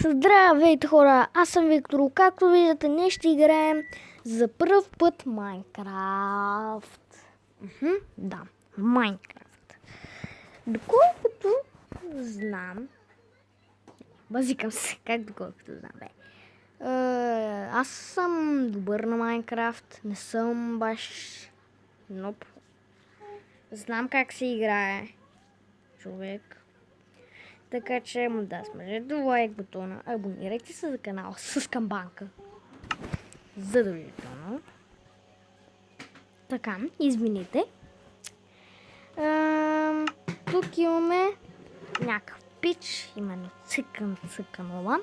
Здравейте хора, аз съм Виктор. Както виждате, ние ще играем за първ път Майнкрафт. Да, Майнкрафт. Доколкото знам... Базикам се, как доколкото знам, бе. Аз съм добър на Майнкрафт, не съм баш... Ноп. Знам как се играе човек. Така че да смажете лайк бутона, абонирайте се за канала с камбанка. Задължително. Така, извините. Тук имаме някакъв пич, именно цъканова.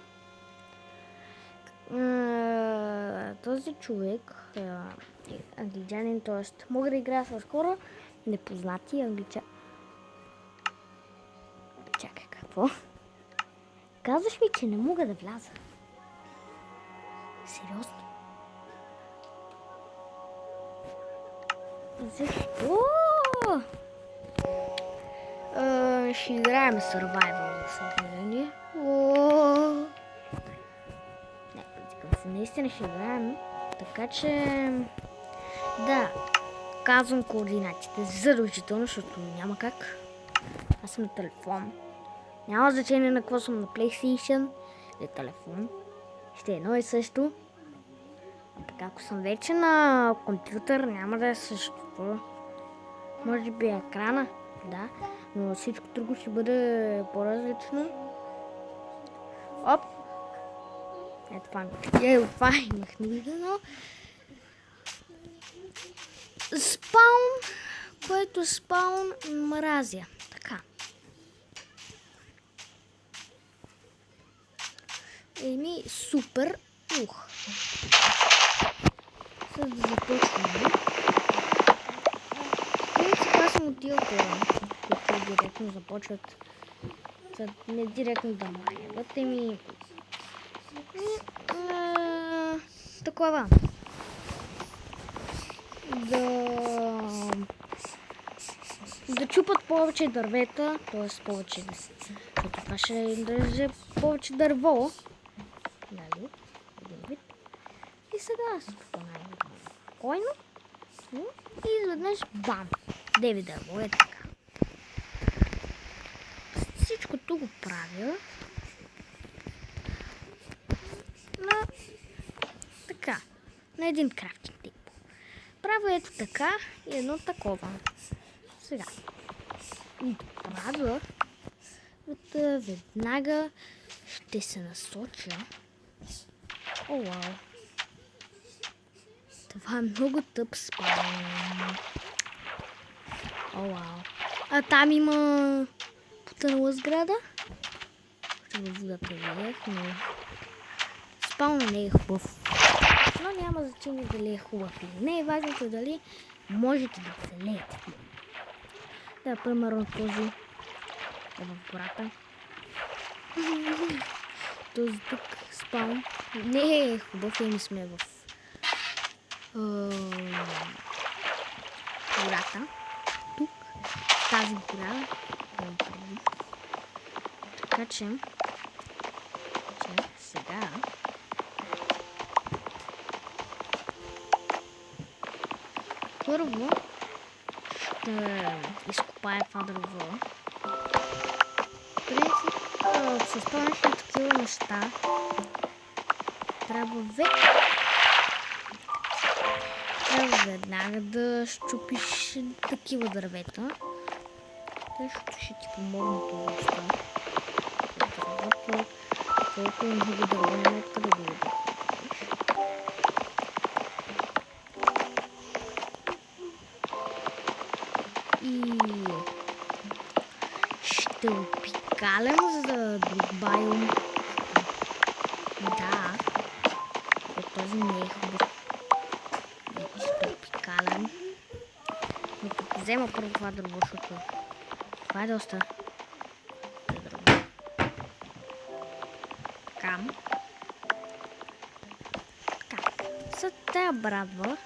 Този човек е англичанин, т.е. мога да играя с хора непознати англичани. Чакай, какво? Казваш ми, че не мога да вляза. Сериозно? Защо? Ще играем Survival, за съжаление. Наистина ще играем. Така че... Да. Казвам координатите задължително, защото няма как. Аз съм на телефон. Няма значение на какво съм, на PlayStation или телефон. Ще е едно и също. Така, ако съм вече на компютър, няма да е същото. Може би екрана, да, но всичко друго ще бъде по-различно. Оп! Ето това имах невидено. Спаун, което спаун мразя. Така. Еми, супер. За да започваме. Сега съм от тия хора, които директно започват. Не директно да майнят. Еми... Такова. Да чупат повече дървета, т.е. повече, защото това ще държи повече дърво. Нали? Един вид. И сега спокойно. И изведнъж бам! Девид дърво е така. Всичко тук го правя. Така. На един крафтинг тип. Правя ето така и едно такова. Сега. И правя. Веднага ще се насоча. О, вау. Това е много тъп спаун. О, вау. А там има потънала сграда. Ще го да проверях, но спаунът не е хубав. Но няма значение дали е хубав или не. Важното е дали можете да оцелеете. Да, примерно този е в гората. Този тук спаун не е хубав, и не сме в гората. Тук, тази гора. Така че сега първо ще изкопая това дърво. С помощта на такива неща трябва веднага да щупиш такива дървета, защото ще ти помогне това неща. Дървото толкова много дърво няма откъде да го и ще обикалям за друг байом. Да, този не е хубав. Ще обикалям. Но като взема първо това дърво, защото това е доста дърво. Така. За тази брадва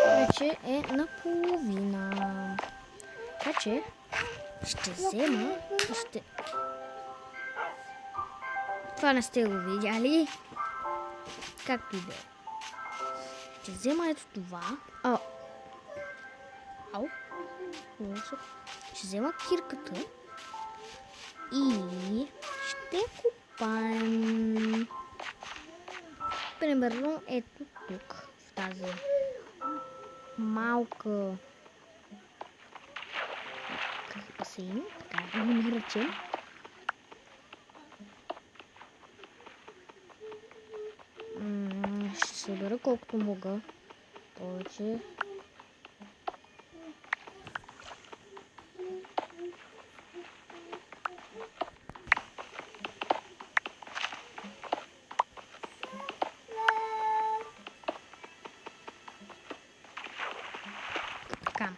вече е наполовина. Така че ще взема и ще Това не сте го видяли. Както и да е. Ще взема ето това. Ау. Ще взема кирката. И ще копаем. Примерно ето тук. В тази малка басейн. Така да го наречем. Ще събера колкото мога повече. Така.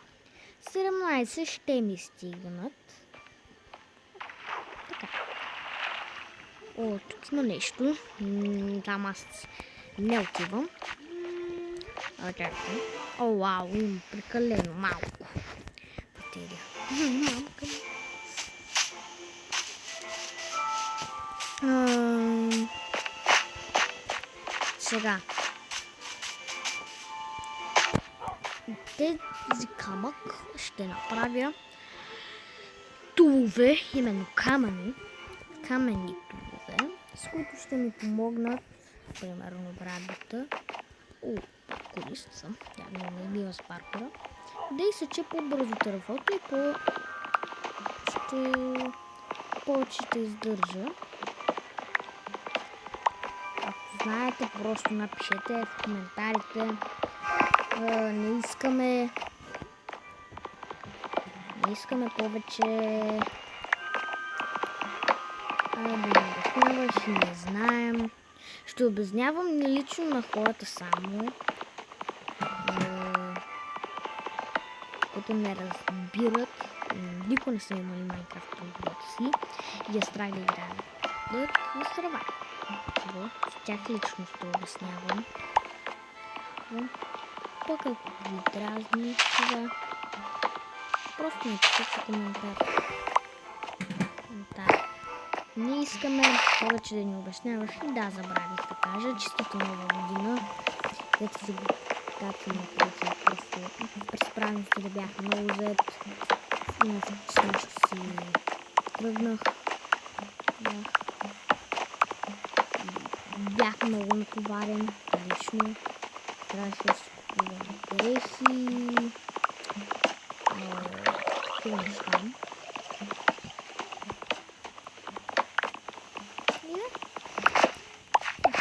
17 ще ми стигнат. Така. О, тук има нещо. Там аз не отивам. О, вау, има прекалено малко. Потеря. Малко. Сега. Тези камък ще направя тулове, именно каменни тулове, с които ще ми помогнат, примерно брадата. Паркурист съм, не бива с паркура, да изсече по-бързо дървото и повече ще издържа. Ако знаете, просто напишете в коментарите. Не искаме повече да ни обясняваш и не знаем. Ще обяснявам лично на хората само, които не разбират, никога не са имали Майнкрафт в живота си и е страх да играят в сървайвър. С тях лично ще обяснявам. Пък ако ви дразни това, просто напишете коментар. Не искаме повече да ни обясняваш. И да, забравих да кажа. Честита нова година. Ето за както напред, през празниците да бях много зает. Също си тръгнах. Бях много натоварен. Лично. Трябваше да си купувам дрехи. Такива неща.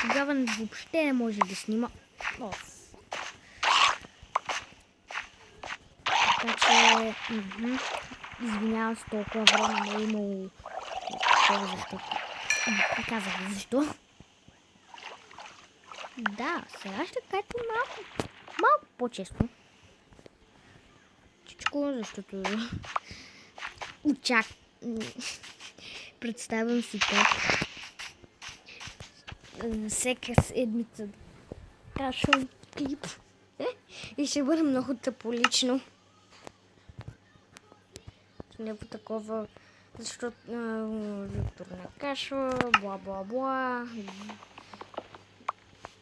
Тогава въобще не може да снима. Така че, извинявам се, толкова време не е имало това, защото казах защо. Да, сега ще качим малко по-често. Чичко, защото представям си как всяка седмица качвам клип и ще бъде много тъпо лично. Не по такова, защото Виктор не кашва, бла-бла-бла,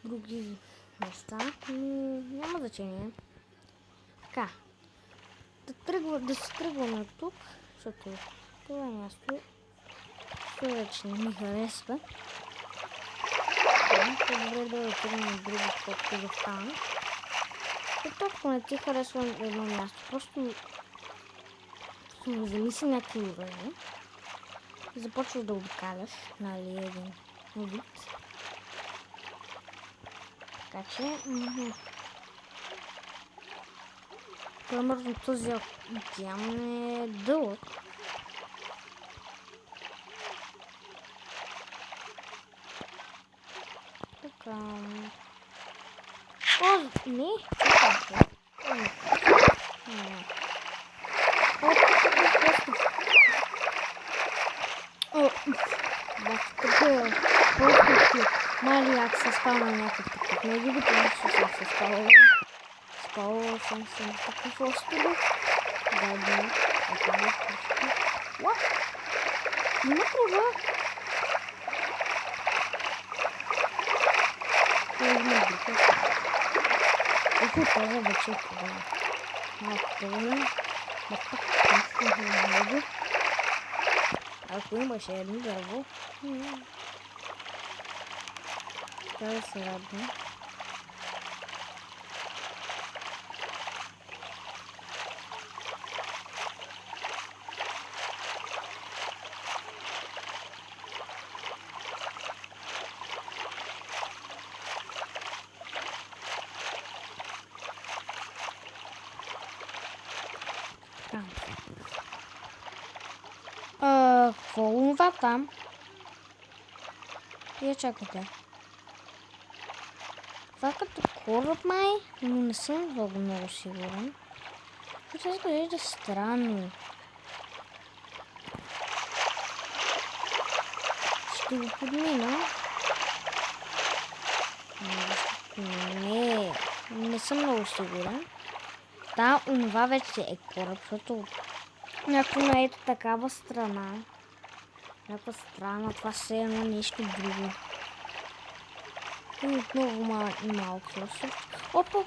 други места, няма значение. Така, да се тръгваме тук, защото това място вече не ми харесва. Добре да отидем на друго, колкото да стане. И толкова не ти харесва едно място. Просто замисли някакви уровни. Започваш да обикаляш, нали, един вид. Така че, примерно този океан е дълъг. Така. Не. Мали, ако се спална някакъв такъв. Не видите, че съм се спалала. Спалала съм такъв остров. Да. Има тръба. Този вече е това. Малко по-голям. Но пак много. Ако имаше едно дърво, трябва да се радвам. Какво онова там? Я чакайте. Това като кораб май, но не съм много сигурен. Това изглежда странно. Ще го подмина. Не съм много сигурен. Да, онова вече е кораб, защото някакво на ето такава страна. Някаква страна, това все едно нещо друго. И отново малко остров. Опа!